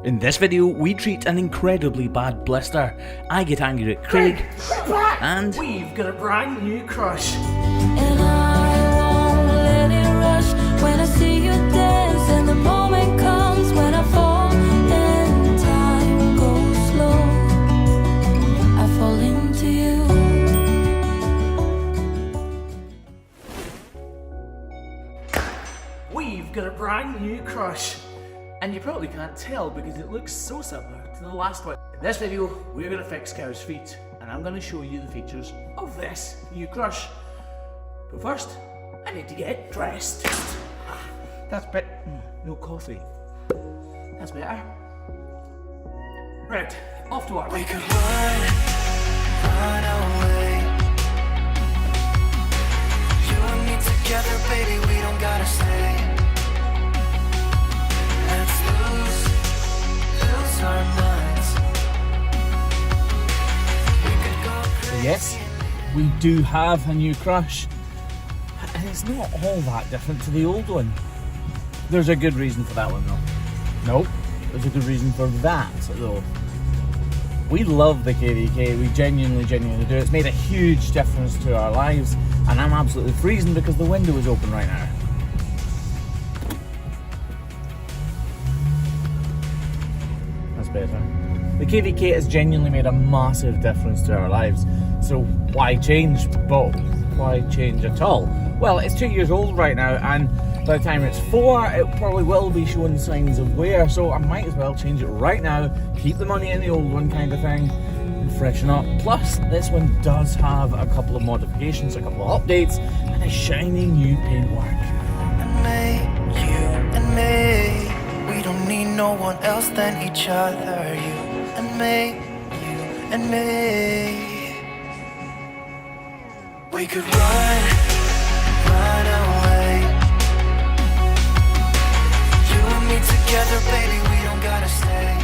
In this video, we treat an incredibly bad blister. I get angry at Craig, and we've got a brand new crush. And I won't let it rush when I see you dance, and the moment comes when I fall and time goes slow. I fall into you. We've got a brand new crush. And you probably can't tell because it looks so similar to the last one. In this video, we're going to fix Cow's feet, and I'm going to show you the features of this new crush. But first, I need to get dressed. That's no coffee. That's better. Right, off to work. We could run away. You and me together, baby, we don't gotta stay. Let's lose our minds. We could go crazy. Yes, we do have a new crush. And it's not all that different to the old one. There's a good reason for that one though. Nope, there's a good reason for that though. We love the KVK, we genuinely do. It's made a huge difference to our lives, and I'm absolutely freezing because the window is open right now. That's better. The KVK has genuinely made a massive difference to our lives. So why change? Well, why change at all? Well, it's 2 years old right now, and by the time it's 4, it probably will be showing signs of wear, so I might as well change it right now, keep the money in the old one kind of thing, and freshen up. Plus, this one does have a couple of modifications, a couple of updates, and a shiny new paintwork. And me, you and me, we don't need no one else than each other. You and me, you and me. We could run away. You and me together, baby, we don't gotta stay.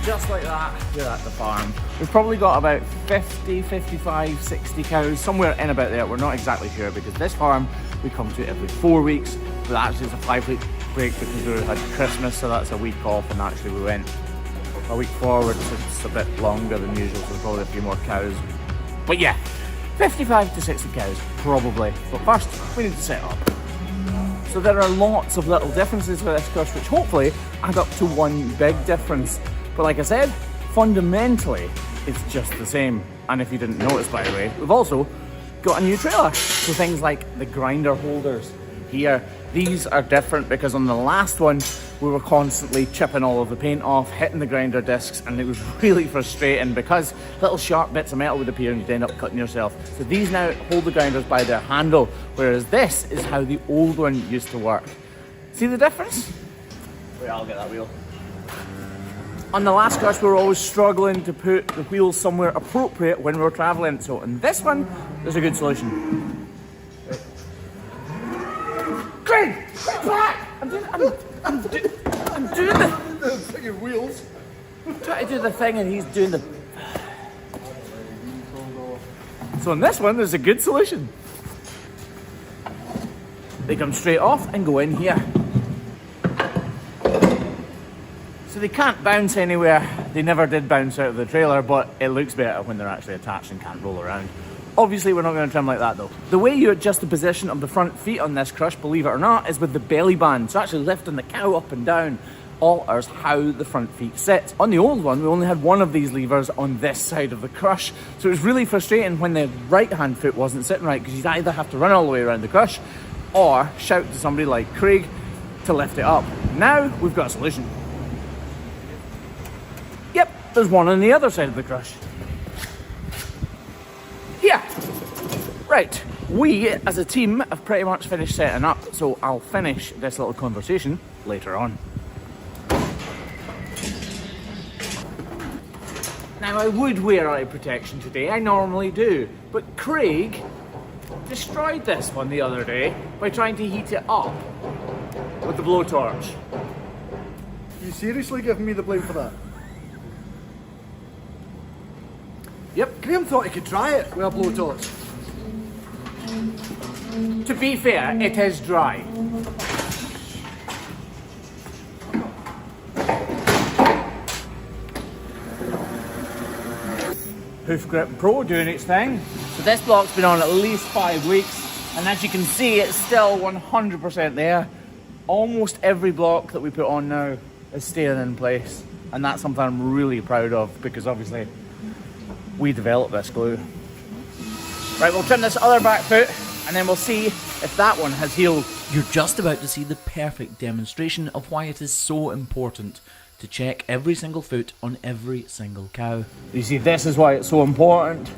Just like that, we're at the farm. We've probably got about 50, 55, 60 cows, somewhere in about there. We're not exactly sure because this farm we come to every 4 weeks, but actually it's a 5-week break because we had Christmas, so that's a week off, and actually we went a week forward, so it's a bit longer than usual, so there's probably a few more cows. But yeah, 55 to 60 cows, probably. But first, we need to set up. So there are lots of little differences with this crush, which hopefully add up to one big difference. But like I said, fundamentally, it's just the same. And if you didn't notice, by the way, we've also got a new trailer. So things like the grinder holders here, these are different because on the last one, we were constantly chipping all of the paint off, hitting the grinder discs, and it was really frustrating because little sharp bits of metal would appear and you'd end up cutting yourself. So these now hold the grinders by their handle, whereas this is how the old one used to work. See the difference? Wait, I'll get that wheel. On the last crush, we were always struggling to put the wheels somewhere appropriate when we were traveling. So in this one, there's a good solution. Craig! Back! I'm doing the fucking wheels. I'm trying to do the thing and he's doing the... So in this one, there's a good solution. They come straight off and go in here. So they can't bounce anywhere. They never did bounce out of the trailer, but it looks better when they're actually attached and can't roll around. Obviously, we're not going to trim like that though. The way you adjust the position of the front feet on this crush, believe it or not, is with the belly band. So actually lifting the cow up and down alters how the front feet sit. On the old one, we only had one of these levers on this side of the crush. So it was really frustrating when the right hand foot wasn't sitting right, because you'd either have to run all the way around the crush or shout to somebody like Craig to lift it up. Now we've got a solution. Yep, there's one on the other side of the crush. Yeah, right, we as a team have pretty much finished setting up, so I'll finish this little conversation later on. Now I would wear eye protection today, I normally do, but Craig destroyed this one the other day by trying to heat it up with the blowtorch. You seriously giving me the blame for that? Yep. Graham thought he could try it with a blowtorch. To be fair, it is dry. Hoof Grip Pro doing its thing. So this block's been on at least 5 weeks, and as you can see, it's still 100% there. Almost every block that we put on now is staying in place, and that's something I'm really proud of, because obviously we developed this glue. Right, we'll trim this other back foot, and then we'll see if that one has healed. You're just about to see the perfect demonstration of why it is so important to check every single foot on every single cow. You see, this is why it's so important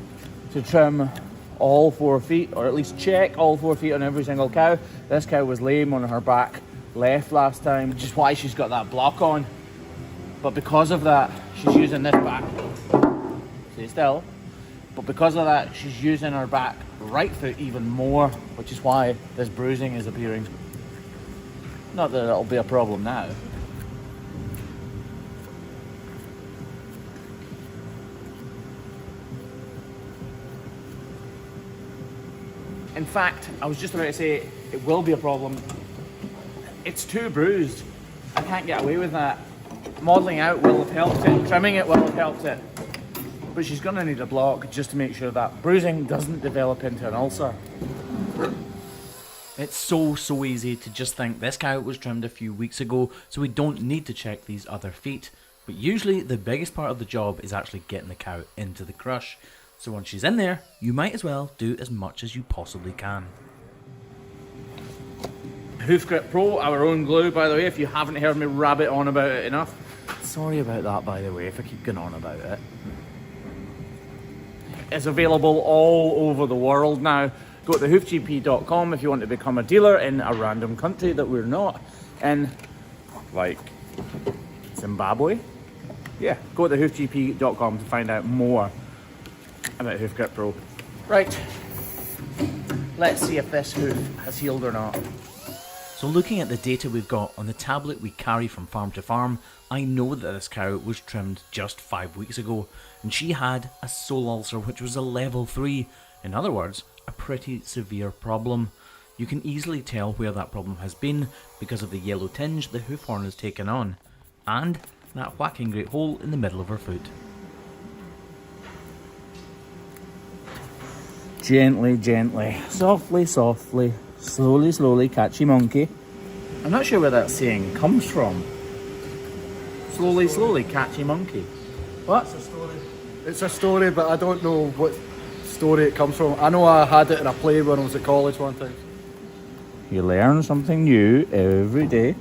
to trim all 4 feet, or at least check all 4 feet on every single cow. This cow was lame on her back left last time, which is why she's got that block on. But because of that, she's using this back. Stay still. But because of that, she's using her back right foot even more, which is why this bruising is appearing. Not that it'll be a problem now. In fact, I was just about to say it will be a problem. It's too bruised. I can't get away with that. Modelling out will have helped it, trimming it will have helped it. But she's going to need a block just to make sure that bruising doesn't develop into an ulcer. It's so easy to just think this cow was trimmed a few weeks ago, so we don't need to check these other feet. But usually the biggest part of the job is actually getting the cow into the crush. So once she's in there, you might as well do as much as you possibly can. Hoof Grip Pro, our own glue, by the way, if you haven't heard me rabbit on about it enough. Sorry about that, by the way, if I keep going on about it. It's available all over the world now. Go to hoofgp.com if you want to become a dealer in a random country that we're not in, like Zimbabwe. Yeah, go to hoofgp.com to find out more about Hoof Grip Pro. Right, let's see if this hoof has healed or not. So looking at the data we've got on the tablet we carry from farm to farm, I know that this cow was trimmed just 5 weeks ago, and she had a sole ulcer which was a level 3. In other words, a pretty severe problem. You can easily tell where that problem has been because of the yellow tinge the hoof horn has taken on, and that whacking great hole in the middle of her foot. Gently, gently, softly, softly, slowly, slowly, catchy monkey. I'm not sure where that saying comes from. Slowly, slowly, catchy monkey. What? It's a story. It's a story, but I don't know what story it comes from. I know I had it in a play when I was at college one time. You learn something new every day.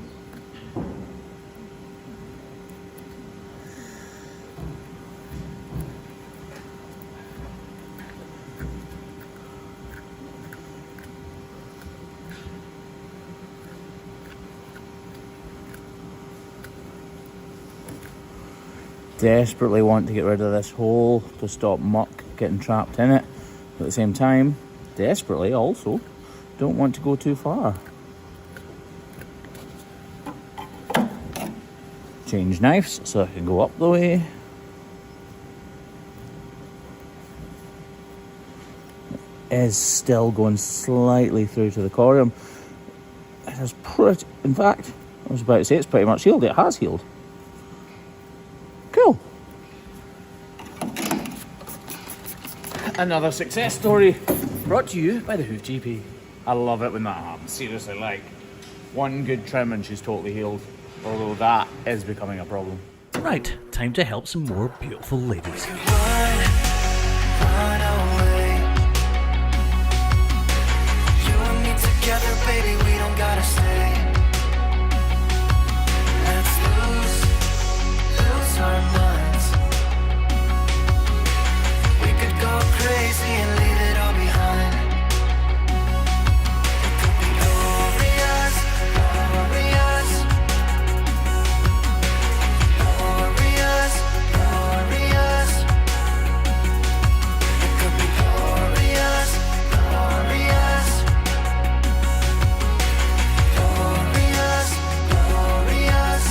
Desperately want to get rid of this hole to stop muck getting trapped in it. But at the same time, desperately also don't want to go too far. Change knives so I can go up the way. It is still going slightly through to the corium. It is pretty, in fact, I was about to say it's pretty much healed. It has healed. Cool. Another success story brought to you by the Hoof GP. I love it when that happens. Seriously, like one good trim and she's totally healed. Although that is becoming a problem. Right, time to help some more beautiful ladies. Run away. You and me together, baby, we don't gotta stay. Let's lose our minds. We could go crazy and leave it all behind. It could be glorious, glorious, glorious, glorious. It could be glorious, glorious, glorious, glorious.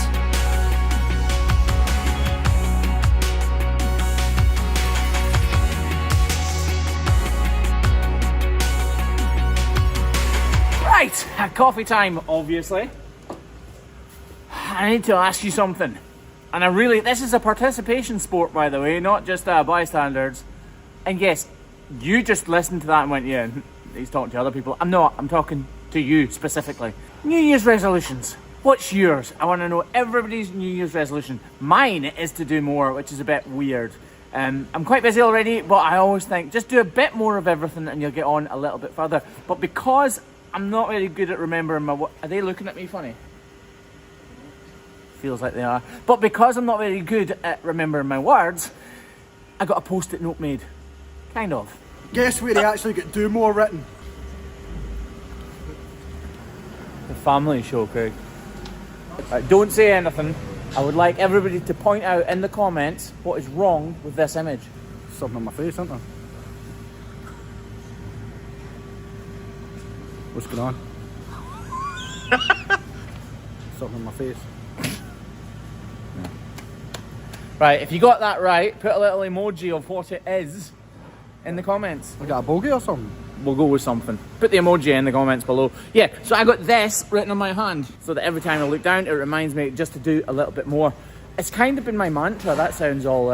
Right, coffee time, obviously. I need to ask you something. And this is a participation sport, by the way, not just bystanders. And yes, you just listened to that and went, yeah, he's talking to other people. I'm not, I'm talking to you specifically. New Year's resolutions. What's yours? I want to know everybody's New Year's resolution. Mine is to do more, which is a bit weird. I'm quite busy already, but I always think just do a bit more of everything and you'll get on a little bit further. But because I'm not very good at remembering my... Are they looking at me funny? Feels like they are. But because I'm not very good at remembering my words, I got a post-it note made. Kind of. Guess where they actually get do more written? The family show, Craig. Right, don't say anything. I would like everybody to point out in the comments what is wrong with this image. Something on my face, isn't there? What's going on? Something on my face. Right, if you got that right, put a little emoji of what it is in the comments. I got a bogey or something? We'll go with something. Put the emoji in the comments below. Yeah, so I got this written on my hand so that every time I look down, it reminds me just to do a little bit more. It's kind of been my mantra. That sounds all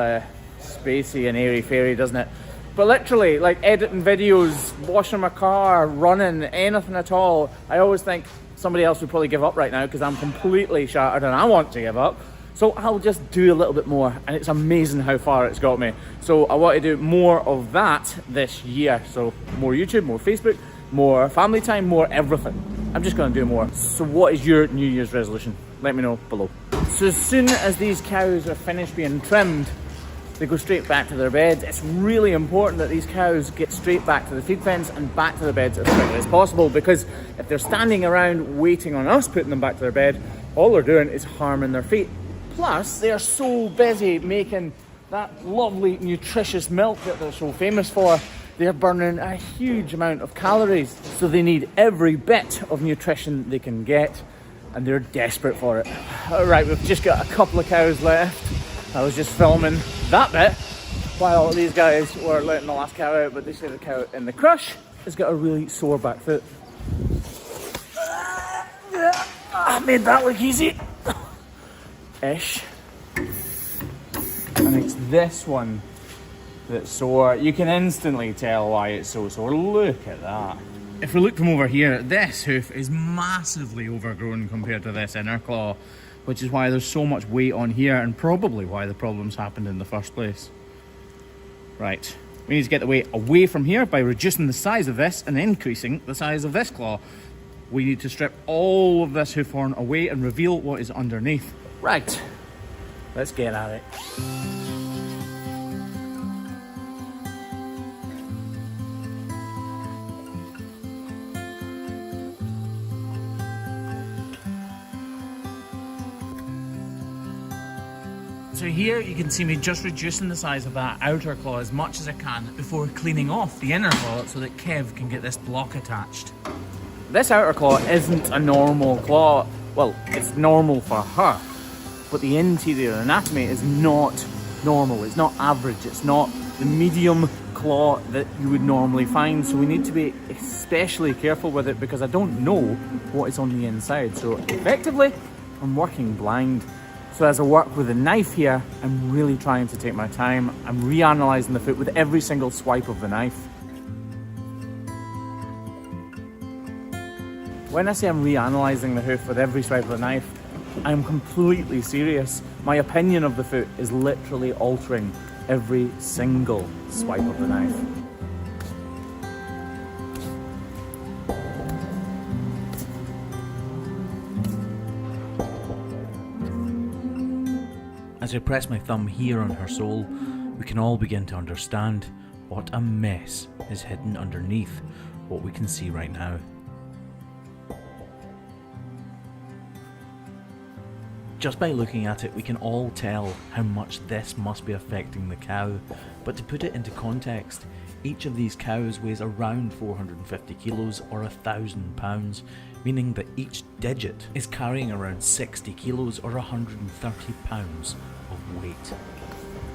spacey and airy-fairy, doesn't it? But literally, like editing videos, washing my car, running, anything at all, I always think somebody else would probably give up right now because I'm completely shattered and I want to give up. So I'll just do a little bit more, and it's amazing how far it's got me. So I want to do more of that this year. So more YouTube, more Facebook, more family time, more everything. I'm just going to do more. So what is your New Year's resolution? Let me know below. So as soon as these cows are finished being trimmed, they go straight back to their beds. It's really important that these cows get straight back to the feed fence and back to their beds as quickly as possible, because if they're standing around waiting on us putting them back to their bed, all they're doing is harming their feet. Plus, they are so busy making that lovely, nutritious milk that they're so famous for. They're burning a huge amount of calories, so they need every bit of nutrition they can get, and they're desperate for it. All right, we've just got a couple of cows left. I was just filming that bit while these guys were letting the last cow out, but they say the cow in the crush has got a really sore back foot. I made that look easy. Ish. And it's this one that's sore. You can instantly tell why it's so sore. Look at that. If we look from over here, this hoof is massively overgrown compared to this inner claw, which is why there's so much weight on here and probably why the problems happened in the first place. Right, we need to get the weight away from here by reducing the size of this and increasing the size of this claw. We need to strip all of this hoof horn away and reveal what is underneath. Right, let's get at it. So here you can see me just reducing the size of that outer claw as much as I can before cleaning off the inner claw so that Kev can get this block attached. This outer claw isn't a normal claw. Well, it's normal for her, but the interior anatomy is not normal. It's not average. It's not the medium claw that you would normally find. So we need to be especially careful with it because I don't know what is on the inside. So effectively, I'm working blind. So as I work with a knife here, I'm really trying to take my time. I'm reanalyzing the foot with every single swipe of the knife. When I say I'm reanalyzing the hoof with every swipe of the knife, I'm completely serious. My opinion of the foot is literally altering every single swipe of the knife. As I press my thumb here on her sole, we can all begin to understand what a mess is hidden underneath what we can see right now. Just by looking at it, we can all tell how much this must be affecting the cow. But to put it into context, each of these cows weighs around 450 kilos or 1,000 pounds, meaning that each digit is carrying around 60 kilos or 130 pounds of weight.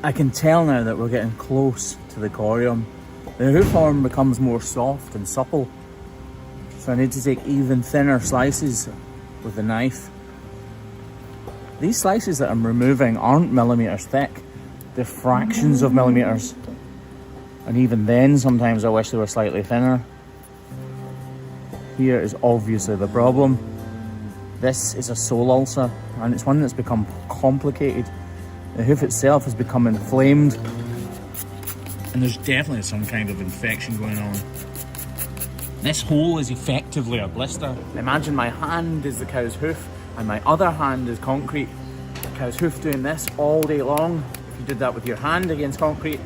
I can tell now that we're getting close to the corium. The hoof horn becomes more soft and supple, so I need to take even thinner slices with the knife. These slices that I'm removing aren't millimeters thick, they're fractions of millimeters. And even then, sometimes I wish they were slightly thinner. Here is obviously the problem. This is a sole ulcer, and it's one that's become complicated. The hoof itself has become inflamed, and there's definitely some kind of infection going on. This hole is effectively a blister. Imagine my hand is the cow's hoof, and my other hand is concrete. The cow's hoof doing this all day long. If you did that with your hand against concrete,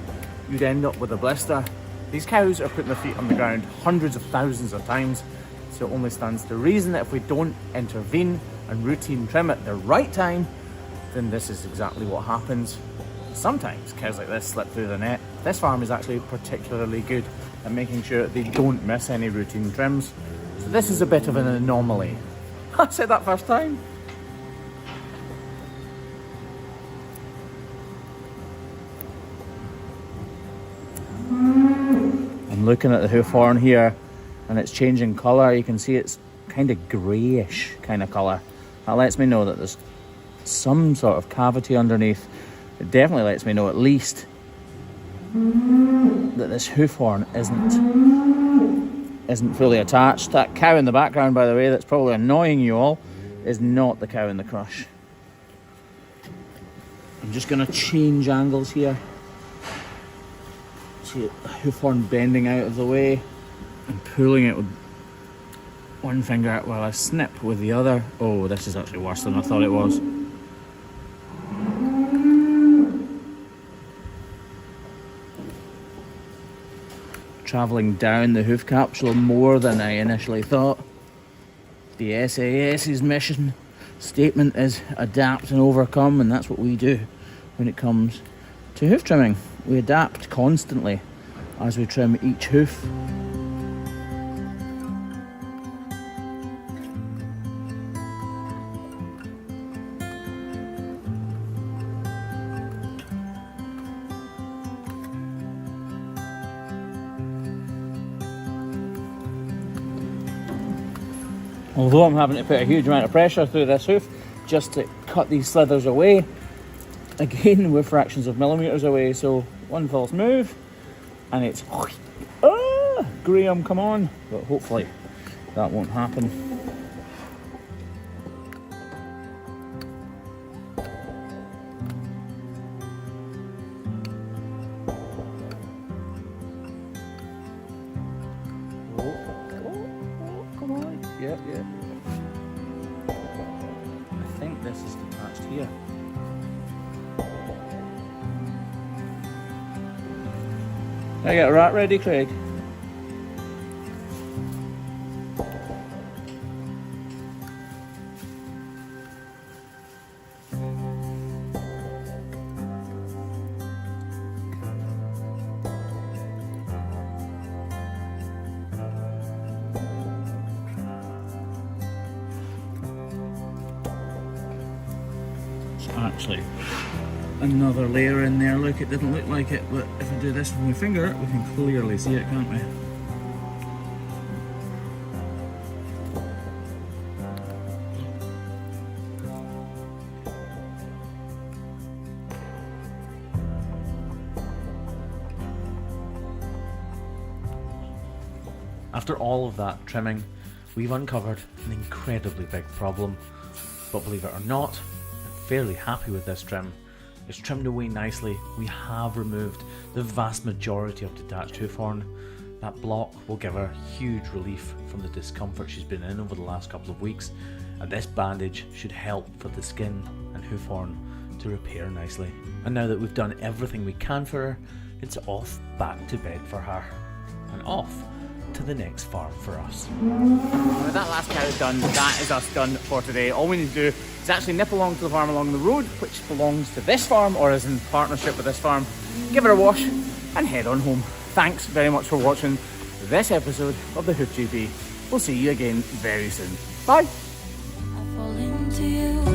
you'd end up with a blister. These cows are putting their feet on the ground hundreds of thousands of times, so it only stands to reason that if we don't intervene and routine trim at the right time, then this is exactly what happens. Sometimes cows like this slip through the net. This farm is actually particularly good at making sure that they don't miss any routine trims. So this is a bit of an anomaly. I said that first time. I'm looking at the hoof horn here, and it's changing colour. You can see it's kind of greyish kind of colour. That lets me know that there's some sort of cavity underneath. It definitely lets me know at least that this hoof horn isn't fully attached. That cow in the background, by the way, that's probably annoying you all, is not the cow in the crush. I'm just going to change angles here. See the hoof horn bending out of the way and pulling it with one finger while I snip with the other. Oh, this is actually worse than I thought it was. Travelling down the hoof capsule more than I initially thought. The SAS's mission statement is adapt and overcome, and that's what we do when it comes to hoof trimming. We adapt constantly as we trim each hoof. Although I'm having to put a huge amount of pressure through this hoof just to cut these slithers away, again we're fractions of millimetres away, so one false move and it's Graham, come on, but hopefully that won't happen. Come on, yeah. I think this is detached here. I get a rat ready, Craig. Actually, another layer in there. Look, it didn't look like it, but if I do this with my finger, we can clearly see it, can't we? After all of that trimming, we've uncovered an incredibly big problem, but believe it or not, fairly happy with this trim. It's trimmed away nicely. We have removed the vast majority of detached hoof horn. That block will give her huge relief from the discomfort she's been in over the last couple of weeks, and this bandage should help for the skin and hoof horn to repair nicely. And now that we've done everything we can for her, it's off back to bed for her, and off to the next farm for us. With that last cow done, that is us done for today. All we need to do is actually nip along to the farm along the road, which belongs to this farm or is in partnership with this farm, give her a wash and head on home. Thanks very much for watching this episode of the Hoof GP. We'll see you again very soon. Bye! I fall into you.